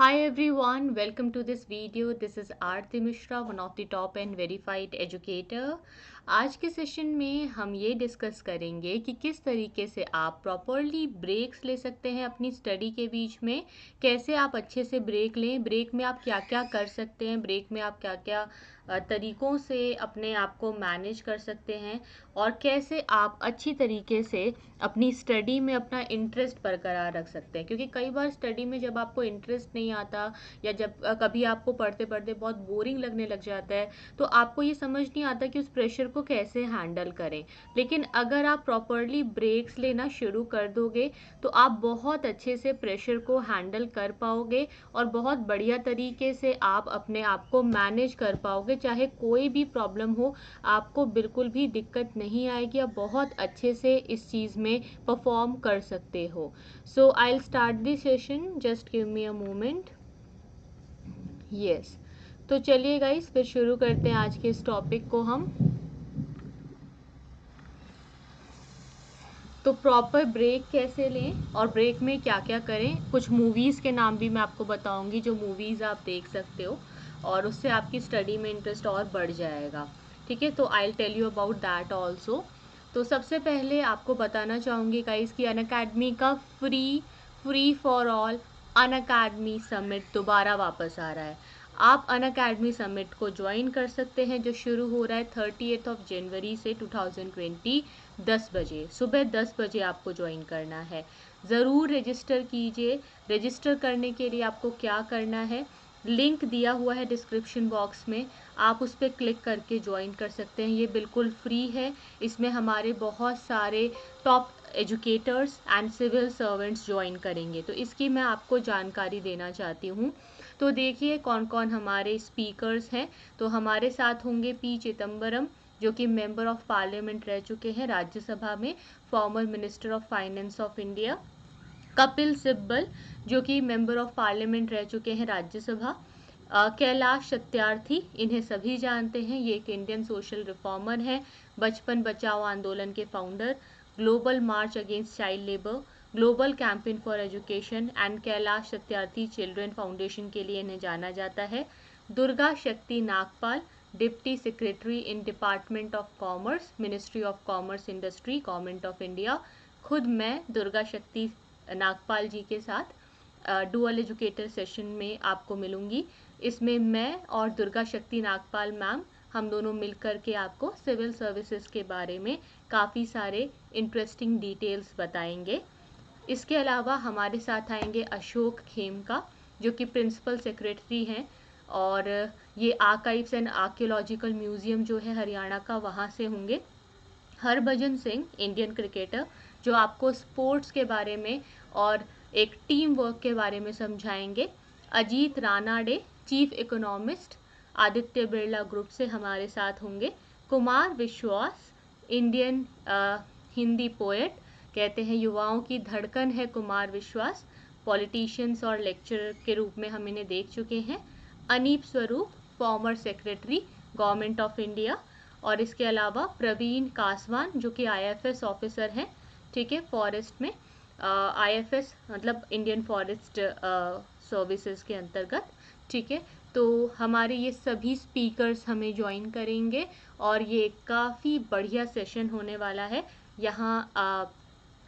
Hi everyone, welcome to this video. This is Aarti Mishra, one of the top and verified educator. आज के session में हम ये discuss करेंगे कि किस तरीके से आप प्रॉपरली ब्रेक्स ले सकते हैं अपनी स्टडी के बीच में, कैसे आप अच्छे से ब्रेक लें, ब्रेक में आप क्या क्या कर सकते हैं, ब्रेक में आप क्या क्या तरीकों से अपने आप को मैनेज कर सकते हैं और कैसे आप अच्छी तरीके से अपनी स्टडी में अपना इंटरेस्ट बरकरार रख सकते हैं। क्योंकि कई बार स्टडी में जब आपको इंटरेस्ट नहीं आता या जब कभी आपको पढ़ते पढ़ते बहुत बोरिंग लगने लग जाता है तो आपको ये समझ नहीं आता कि उस प्रेशर को कैसे हैंडल करें। लेकिन अगर आप प्रॉपरली ब्रेक्स लेना शुरू कर दोगे तो आप बहुत अच्छे से प्रेशर को हैंडल कर पाओगे और बहुत बढ़िया तरीके से आप अपने आप को मैनेज कर पाओगे। चाहे कोई भी प्रॉब्लम हो आपको बिल्कुल भी दिक्कत नहीं आएगी, आप बहुत अच्छे से इस चीज़ में परफॉर्म कर सकते हो। So I will start this session, just give me a moment. Yes, तो चलिए गाइस फिर शुरू करते हैं आज के इस टॉपिक को हम। तो प्रॉपर ब्रेक कैसे लें और ब्रेक में क्या क्या करें, कुछ मूवीज़ के नाम भी मैं आपको बताऊंगी जो मूवीज़ आप देख सकते हो और उससे आपकी स्टडी में इंटरेस्ट और बढ़ जाएगा। ठीक है, तो I will tell you about that also. तो सबसे पहले आपको बताना चाहूँगी गाइस कि अनअकैडमी का free for all Unacademy summit दोबारा वापस आ रहा है। आप अनअकैडमी समिट को ज्वाइन कर सकते हैं जो शुरू हो रहा है 30 जनवरी से 2020 10 बजे, सुबह 10 बजे आपको ज्वाइन करना है। ज़रूर रजिस्टर कीजिए। रजिस्टर करने के लिए आपको क्या करना है, लिंक दिया हुआ है डिस्क्रिप्शन बॉक्स में, आप उस पर क्लिक करके ज्वाइन कर सकते हैं। ये बिल्कुल फ्री है। इसमें हमारे बहुत सारे top educators and civil servants join करेंगे, तो इसकी मैं आपको जानकारी देना चाहती हूँ। तो देखिए कौन कौन हमारे स्पीकर्स हैं। तो हमारे साथ होंगे पी चिदम्बरम जो कि मेंबर ऑफ पार्लियामेंट रह चुके हैं राज्यसभा में, former minister of finance of India. Kapil Sibal जो कि मेंबर ऑफ पार्लियामेंट रह चुके हैं राज्यसभा। कैलाश सत्यार्थी, इन्हें सभी जानते हैं, ये एक इंडियन सोशल रिफॉर्मर हैं, बचपन बचाओ आंदोलन के founder, global March against child labour, global campaign for education and Kailash Satyarthi children foundation के लिए इन्हें जाना जाता है। दुर्गा शक्ति Nagpal, deputy secretary in department of commerce, ministry of commerce industry, government of India. खुद मैं दुर्गा शक्ति नागपाल जी के साथ डुअल एजुकेटर सेशन में आपको मिलूंगी। इसमें मैं और दुर्गा शक्ति नागपाल मैम, हम दोनों मिलकर के आपको सिविल सर्विसेज के बारे में काफ़ी सारे इंटरेस्टिंग डिटेल्स बताएंगे। इसके अलावा हमारे साथ आएंगे अशोक खेमका जो कि प्रिंसिपल सेक्रेटरी हैं और ये आर्काइव्स एंड आर्कियोलॉजिकल म्यूजियम जो है हरियाणा का, वहाँ से होंगे। हरभजन सिंह, इंडियन क्रिकेटर, जो आपको स्पोर्ट्स के बारे में और एक टीम वर्क के बारे में समझाएंगे। Ajit Ranade, chief economist, Aditya Birla group से हमारे साथ होंगे। कुमार विश्वास, इंडियन हिंदी पोएट, कहते हैं युवाओं की धड़कन है कुमार विश्वास, पॉलिटिशियंस और लेक्चरर के रूप में हम इन्हें देख चुके हैं। अनीप स्वरूप, former secretary government of India. और इसके अलावा प्रवीण कासवान जो कि आईएफएस ऑफिसर हैं, ठीक है, फॉरेस्ट में, आईएफएस मतलब इंडियन फॉरेस्ट सर्विसेज के अंतर्गत। ठीक है, तो हमारे ये सभी स्पीकर्स हमें ज्वाइन करेंगे और ये काफ़ी बढ़िया सेशन होने वाला है। यहाँ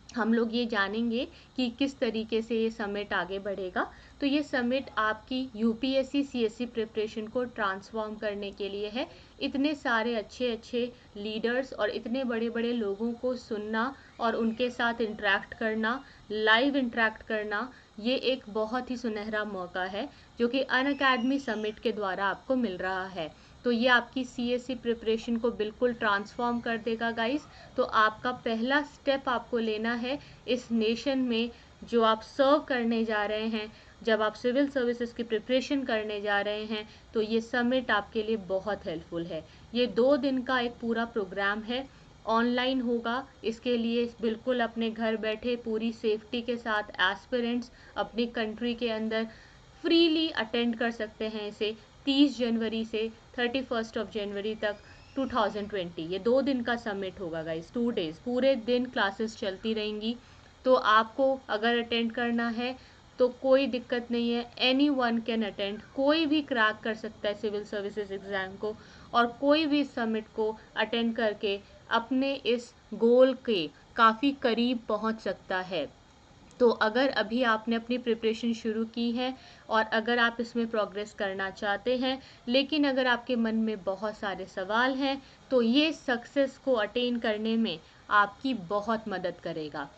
हम लोग ये जानेंगे कि किस तरीके से ये समिट आगे बढ़ेगा। तो ये समिट आपकी यूपीएससी सीएससी प्रिपरेशन को ट्रांसफॉर्म करने के लिए है। इतने सारे अच्छे अच्छे लीडर्स और इतने बड़े बड़े लोगों को सुनना और उनके साथ इंटरेक्ट करना, लाइव इंटरेक्ट करना, ये एक बहुत ही सुनहरा मौका है जो कि अनअकैडमी समिट के द्वारा आपको मिल रहा है। तो ये आपकी सीएससी प्रिपरेशन को बिल्कुल ट्रांसफॉर्म कर देगा गाइस। तो आपका पहला स्टेप आपको लेना है इस नेशन में जो आप सर्व करने जा रहे हैं, जब आप सिविल सर्विसेज की प्रिपरेशन करने जा रहे हैं, तो ये समिट आपके लिए बहुत हेल्पफुल है। ये 2 दिन का एक पूरा प्रोग्राम है, ऑनलाइन होगा। इसके लिए बिल्कुल अपने घर बैठे पूरी सेफ्टी के साथ एस्पिरेंट्स अपनी कंट्री के अंदर फ्रीली अटेंड कर सकते हैं इसे 30 जनवरी से 31 जनवरी तक 2020। ये 2 दिन का समिट होगा गाइस, 2 डेज, पूरे दिन क्लासेस चलती रहेंगी। तो आपको अगर अटेंड करना है तो कोई दिक्कत नहीं है, एनी वन कैन अटेंड, कोई भी क्रैक कर सकता है सिविल सर्विसेज एग्ज़ाम को, और कोई भी समिट को अटेंड करके अपने इस गोल के काफ़ी करीब पहुंच सकता है। तो अगर अभी आपने अपनी प्रिपरेशन शुरू की है और अगर आप इसमें प्रोग्रेस करना चाहते हैं, लेकिन अगर आपके मन में बहुत सारे सवाल हैं, तो ये सक्सेस को अटेन करने में आपकी बहुत मदद करेगा।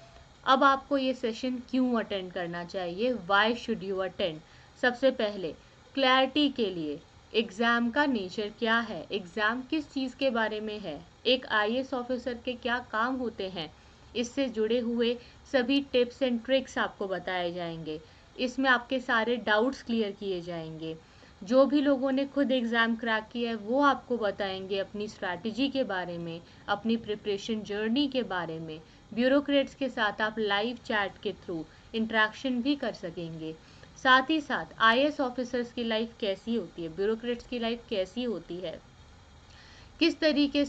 अब आपको ये सेशन क्यों अटेंड करना चाहिए, वाई शुड यू अटेंड? सबसे पहले क्लैरिटी के लिए, एग्ज़ाम का नेचर क्या है, एग्ज़ाम किस चीज़ के बारे में है, एक आईएएस ऑफिसर के क्या काम होते हैं, इससे जुड़े हुए सभी टिप्स एंड ट्रिक्स आपको बताए जाएंगे। इसमें आपके सारे डाउट्स क्लियर किए जाएंगे। जो भी लोगों ने खुद एग्ज़ाम क्रैक किया है वो आपको बताएंगे अपनी स्ट्रैटेजी के बारे में, अपनी प्रिपरेशन जर्नी के बारे में। ब्यूरोक्रेट्स के साथ आप लाइव चैट के थ्रू इंटरेक्शन भी कर सकेंगे। साथ ही साथ आईएएस ऑफिसर्स की लाइफ कैसी होती है, ब्यूरोक्रेट्स की लाइफ कैसी होती है, किस तरीके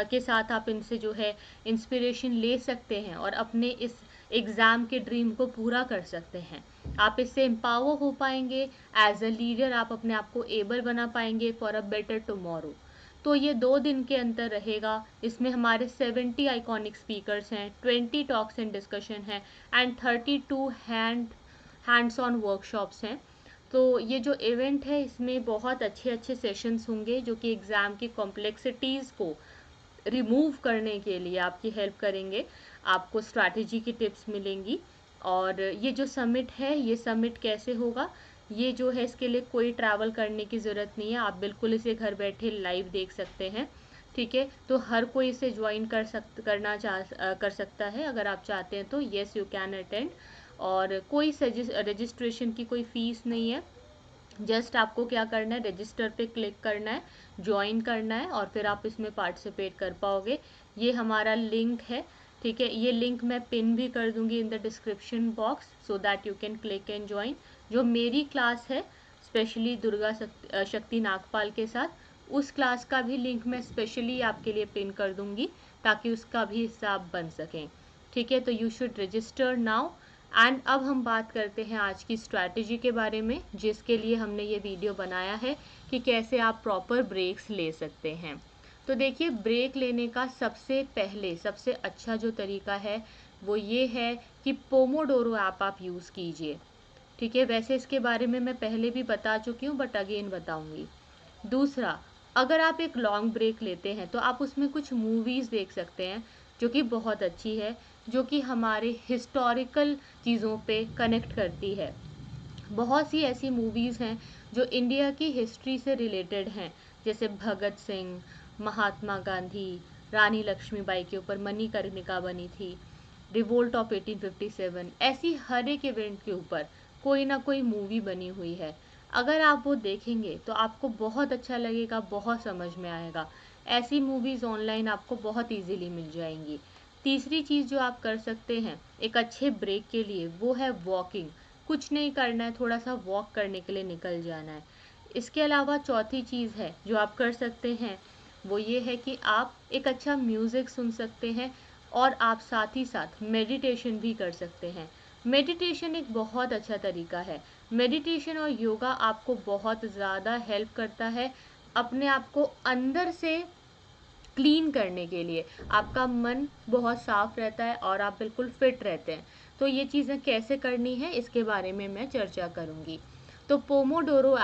के साथ आप इनसे जो है इंस्पिरेशन ले सकते हैं और अपने इस एग्ज़ाम के ड्रीम को पूरा कर सकते हैं। आप इससे एम्पावर हो पाएंगे, एज अ लीडर आप अपने आप को एबल बना पाएंगे फॉर अ बेटर टुमारो। तो ये 2 दिन के अंदर रहेगा। इसमें हमारे 70 आइकॉनिक स्पीकर्स हैं, 20 टॉक्स एंड डिस्कशन हैं एंड 32 हैंड्स ऑन वर्कशॉप्स हैं। तो ये जो इवेंट है इसमें बहुत अच्छे अच्छे सेशंस होंगे जो कि एग्ज़ाम की कॉम्प्लेक्सिटीज़ को रिमूव करने के लिए आपकी हेल्प करेंगे। आपको स्ट्रैटेजी की टिप्स मिलेंगी। और ये जो समिट है, ये समिट कैसे होगा, ये जो है इसके लिए कोई ट्रैवल करने की ज़रूरत नहीं है, आप बिल्कुल इसे घर बैठे लाइव देख सकते हैं। ठीक है, तो हर कोई इसे ज्वाइन कर सकता है। अगर आप चाहते हैं तो येस यू कैन अटेंड। और कोई रजिस्ट्रेशन की कोई फ़ीस नहीं है। जस्ट आपको क्या करना है, रजिस्टर पे क्लिक करना है, ज्वाइन करना है और फिर आप इसमें पार्टिसिपेट कर पाओगे। ये हमारा लिंक है। ठीक है, ये लिंक मैं पिन भी कर दूंगी in the description box so that you can click and join. जो मेरी क्लास है स्पेशली दुर्गा शक्ति नागपाल के साथ, उस क्लास का भी लिंक मैं स्पेशली आपके लिए पिन कर दूंगी ताकि उसका भी हिसाब बन सकें। ठीक है, तो you should register now. And अब हम बात करते हैं आज की स्ट्रैटेजी के बारे में, जिसके लिए हमने ये वीडियो बनाया है कि कैसे आप प्रॉपर ब्रेक्स ले सकते हैं। तो देखिए, ब्रेक लेने का सबसे पहले सबसे अच्छा जो तरीका है वो ये है कि पोमोडोरो ऐप आप यूज़ कीजिए। ठीक है, वैसे इसके बारे में मैं पहले भी बता चुकी हूँ बट अगेन बताऊँगी। दूसरा, अगर आप एक लॉन्ग ब्रेक लेते हैं तो आप उसमें कुछ मूवीज़ देख सकते हैं जो कि बहुत अच्छी है, जो कि हमारे हिस्टोरिकल चीज़ों पे कनेक्ट करती है। बहुत सी ऐसी मूवीज़ हैं जो इंडिया की हिस्ट्री से रिलेटेड हैं, जैसे भगत सिंह, महात्मा गांधी, रानी लक्ष्मीबाई के ऊपर मणिकर्णिका बनी थी, रिवोल्ट ऑफ 1857, ऐसी हर एक इवेंट के ऊपर कोई ना कोई मूवी बनी हुई है। अगर आप वो देखेंगे तो आपको बहुत अच्छा लगेगा, बहुत समझ में आएगा। ऐसी मूवीज़ ऑनलाइन आपको बहुत इजीली मिल जाएंगी। तीसरी चीज़ जो आप कर सकते हैं एक अच्छे ब्रेक के लिए, वो है वॉकिंग। कुछ नहीं करना है, थोड़ा सा वॉक करने के लिए निकल जाना है। इसके अलावा चौथी चीज़ है जो आप कर सकते हैं, वो ये है कि आप एक अच्छा म्यूज़िक सुन सकते हैं और आप साथ ही साथ मेडिटेशन भी कर सकते हैं। मेडिटेशन एक बहुत अच्छा तरीका है। मेडिटेशन और योगा आपको बहुत ज़्यादा हेल्प करता है अपने आप को अंदर से क्लीन करने के लिए। आपका मन बहुत साफ रहता है और आप बिल्कुल फिट रहते हैं। तो ये चीज़ें कैसे करनी है इसके बारे में मैं चर्चा करूँगी। तो पोमोडोरो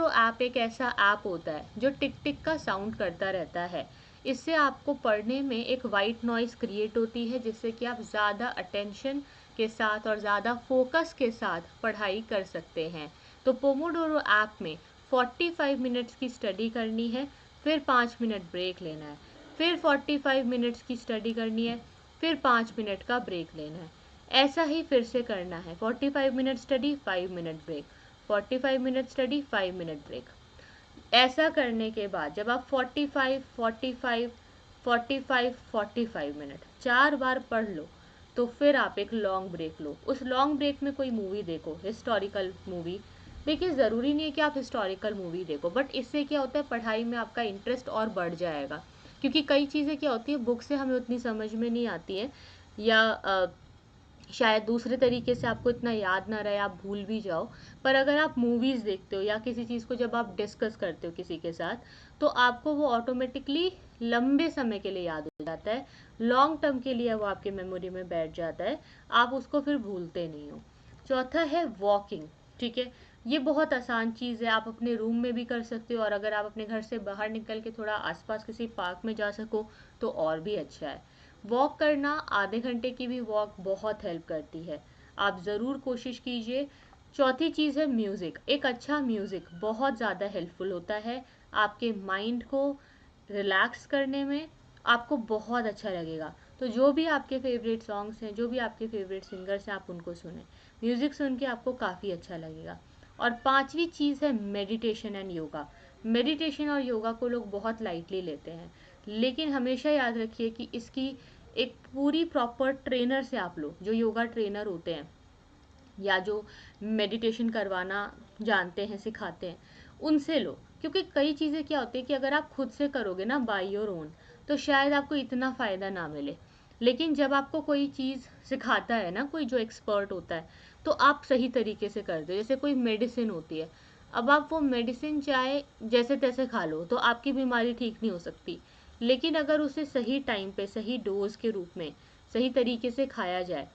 ऐप एक ऐसा ऐप होता है जो टिक टिक का साउंड करता रहता है। इससे आपको पढ़ने में एक वाइट नॉइज़ क्रिएट होती है, जिससे कि आप ज़्यादा अटेंशन के साथ और ज़्यादा फोकस के साथ पढ़ाई कर सकते हैं। तो पोमोडोरो ऐप में 45 मिनट्स की स्टडी करनी है, फिर 5 मिनट ब्रेक लेना है, फिर 45 मिनट्स की स्टडी करनी है, फिर 5 मिनट का ब्रेक लेना है। ऐसा ही फिर से करना है, 45 minute study, 5 minute break, 45 minute study, 5 minute break. ऐसा करने के बाद जब आप 45, 45, 45, 45 मिनट 4 बार पढ़ लो, तो फिर आप एक लॉन्ग ब्रेक लो। उस लॉन्ग ब्रेक में कोई मूवी देखो, हिस्टोरिकल मूवी। देखिए, ज़रूरी नहीं है कि आप हिस्टोरिकल मूवी देखो, बट इससे क्या होता है, पढ़ाई में आपका इंटरेस्ट और बढ़ जाएगा। क्योंकि कई चीज़ें क्या होती है, बुक से हमें उतनी समझ में नहीं आती है, या शायद दूसरे तरीके से आपको इतना याद ना रहे, आप भूल भी जाओ। पर अगर आप मूवीज़ देखते हो या किसी चीज़ को जब आप डिस्कस करते हो किसी के साथ, तो आपको वो ऑटोमेटिकली लंबे समय के लिए याद हो जाता है, लॉन्ग टर्म के लिए वो आपके मेमोरी में बैठ जाता है, आप उसको फिर भूलते नहीं हो। चौथा है वॉकिंग। ठीक है, ये बहुत आसान चीज़ है, आप अपने रूम में भी कर सकते हो, और अगर आप अपने घर से बाहर निकल के थोड़ा आसपास किसी पार्क में जा सको तो और भी अच्छा है। वॉक करना, आधे घंटे की भी वॉक बहुत हेल्प करती है, आप ज़रूर कोशिश कीजिए। चौथी चीज़ है म्यूज़िक। एक अच्छा म्यूज़िक बहुत ज़्यादा हेल्पफुल होता है आपके माइंड को रिलैक्स करने में, आपको बहुत अच्छा लगेगा। तो जो भी आपके फेवरेट सॉन्ग्स हैं, जो भी आपके फेवरेट सिंगर्स हैं, आप उनको सुने, म्यूज़िक सुन के आपको काफ़ी अच्छा लगेगा। और पांचवी चीज़ है मेडिटेशन एंड योगा। मेडिटेशन और योगा को लोग बहुत लाइटली लेते हैं, लेकिन हमेशा याद रखिए कि इसकी एक पूरी प्रॉपर ट्रेनर से आप लो, जो योगा ट्रेनर होते हैं या जो मेडिटेशन करवाना जानते हैं, सिखाते हैं, उनसे लो। क्योंकि कई चीज़ें क्या होती है कि अगर आप खुद से करोगे ना बाय योर ओन, तो शायद आपको इतना फ़ायदा ना मिले। लेकिन जब आपको कोई चीज़ सिखाता है ना, कोई जो एक्सपर्ट होता है, तो आप सही तरीके से करते हो। जैसे कोई मेडिसिन होती है, अब आप वो मेडिसिन चाहे जैसे तैसे खा लो तो आपकी बीमारी ठीक नहीं हो सकती, लेकिन अगर उसे सही टाइम पे सही डोज के रूप में सही तरीके से खाया जाए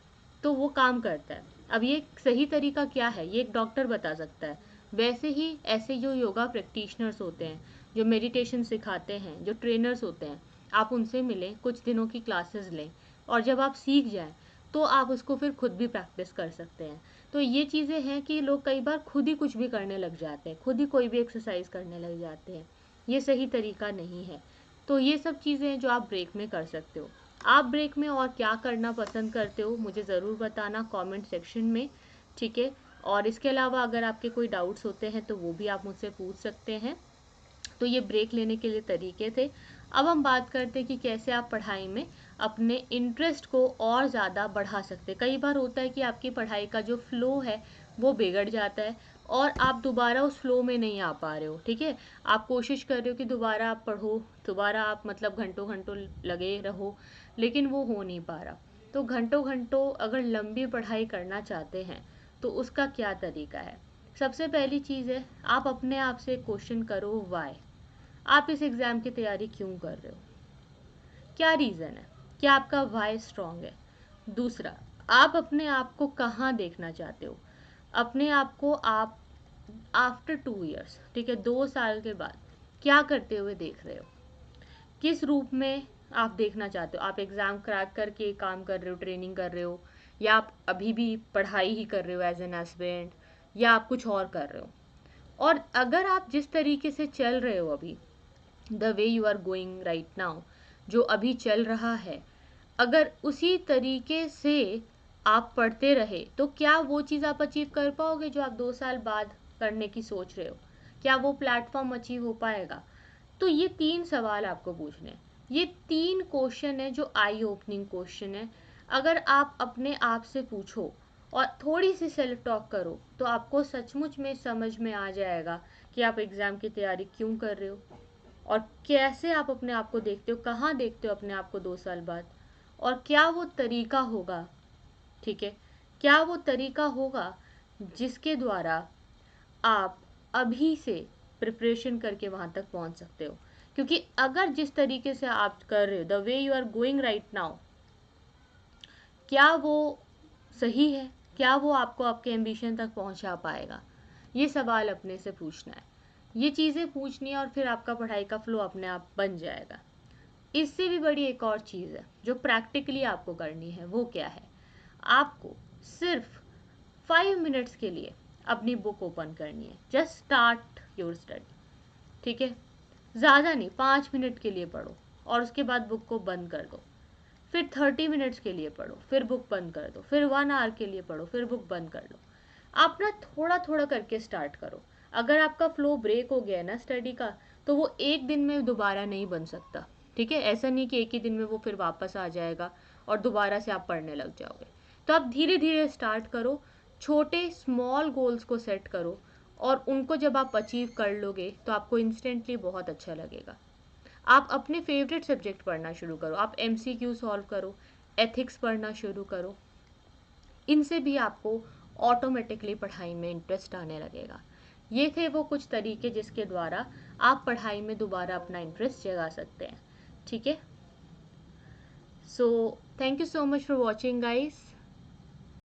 तो वो काम करता है। अब ये सही तरीका क्या है, ये एक डॉक्टर बता सकता है। वैसे ही ऐसे जो योगा प्रैक्टिशनर्स होते हैं, जो मेडिटेशन सिखाते हैं, जो ट्रेनर्स होते हैं, आप उनसे मिलें, कुछ दिनों की क्लासेस लें, और जब आप सीख जाएं तो आप उसको फिर खुद भी प्रैक्टिस कर सकते हैं। तो ये चीज़ें हैं कि लोग कई बार खुद ही कुछ भी करने लग जाते हैं, खुद ही कोई भी एक्सरसाइज करने लग जाते हैं, ये सही तरीका नहीं है। तो ये सब चीज़ें हैं जो आप ब्रेक में कर सकते हो। आप ब्रेक में और क्या करना पसंद करते हो मुझे ज़रूर बताना कमेंट सेक्शन में। ठीक है, और इसके अलावा अगर आपके कोई डाउट्स होते हैं तो वो भी आप मुझसे पूछ सकते हैं। तो ये ब्रेक लेने के लिए तरीके थे। अब हम बात करते हैं कि कैसे आप पढ़ाई में अपने इंटरेस्ट को और ज़्यादा बढ़ा सकते हैं। कई बार होता है कि आपकी पढ़ाई का जो फ्लो है वो बिगड़ जाता है और आप दोबारा उस फ्लो में नहीं आ पा रहे हो। ठीक है, आप कोशिश कर रहे हो कि दोबारा आप पढ़ो, दोबारा आप मतलब घंटों घंटों लगे रहो, लेकिन वो हो नहीं पा रहा। तो घंटों घंटों अगर लंबी पढ़ाई करना चाहते हैं तो उसका क्या तरीका है? सबसे पहली चीज़ है, आप अपने आप से क्वेश्चन करो वाई। आप इस एग्ज़ाम की तैयारी क्यों कर रहे हो? क्या रीज़न है? क्या आपका वाई स्ट्रांग है? दूसरा, आप अपने आप को कहाँ देखना चाहते हो? अपने आप को आप आफ्टर 2 ईयर्स, ठीक है, 2 साल के बाद क्या करते हुए देख रहे हो? किस रूप में आप देखना चाहते हो? आप एग्ज़ाम क्रैक करके काम कर रहे हो, ट्रेनिंग कर रहे हो, या आप अभी भी पढ़ाई ही कर रहे हो एज एन एस्पिरेंट, या आप कुछ और कर रहे हो? और अगर आप जिस तरीके से चल रहे हो अभी, the way you are going right now, जो अभी चल रहा है, अगर उसी तरीके से आप पढ़ते रहे तो क्या वो चीज़ आप अचीव कर पाओगे जो आप 2 साल बाद करने की सोच रहे हो? क्या वो प्लेटफॉर्म अचीव हो पाएगा? तो ये 3 सवाल आपको पूछने हैं। ये 3 क्वेश्चन है जो आई ओपनिंग क्वेश्चन है। अगर आप अपने आप से पूछो और थोड़ी सी सेल्फ टॉक करो तो आपको सचमुच में समझ में आ जाएगा कि आप एग्ज़ाम की तैयारी क्यों कर रहे हो और कैसे आप अपने आप को देखते हो, कहाँ देखते हो अपने आप को 2 साल बाद, और क्या वो तरीका होगा। ठीक है, क्या वो तरीका होगा जिसके द्वारा आप अभी से प्रिपरेशन करके वहाँ तक पहुँच सकते हो। क्योंकि अगर जिस तरीके से आप कर रहे हो, the way you are going right now, क्या वो सही है? क्या वो आपको आपके एम्बिशन तक पहुँचा पाएगा? ये सवाल अपने से पूछना है, ये चीज़ें पूछनी है, और फिर आपका पढ़ाई का फ्लो अपने आप बन जाएगा। इससे भी बड़ी एक और चीज़ है जो प्रैक्टिकली आपको करनी है, वो क्या है? आपको सिर्फ 5 मिनट्स के लिए अपनी बुक ओपन करनी है। Just start your study. ठीक है, ज़्यादा नहीं, 5 मिनट के लिए पढ़ो और उसके बाद बुक को बंद कर दो। फिर 30 मिनट्स के लिए पढ़ो, फिर बुक बंद कर दो, फिर 1 आवर के लिए पढ़ो, फिर बुक बंद कर लो। आप ना थोड़ा थोड़ा करके स्टार्ट करो। अगर आपका फ्लो ब्रेक हो गया है ना स्टडी का, तो वो एक दिन में दोबारा नहीं बन सकता। ठीक है, ऐसा नहीं कि एक ही दिन में वो फिर वापस आ जाएगा और दोबारा से आप पढ़ने लग जाओगे। तो आप धीरे धीरे स्टार्ट करो, छोटे स्मॉल गोल्स को सेट करो, और उनको जब आप अचीव कर लोगे तो आपको इंस्टेंटली बहुत अच्छा लगेगा। आप अपने फेवरेट सब्जेक्ट पढ़ना शुरू करो, आप एमसीक्यू सॉल्व करो, एथिक्स पढ़ना शुरू करो, इनसे भी आपको ऑटोमेटिकली पढ़ाई में इंटरेस्ट आने लगेगा। ये थे वो कुछ तरीके जिसके द्वारा आप पढ़ाई में दोबारा अपना इंटरेस्ट जगा सकते हैं। ठीक है, so thank you so much for watching guys.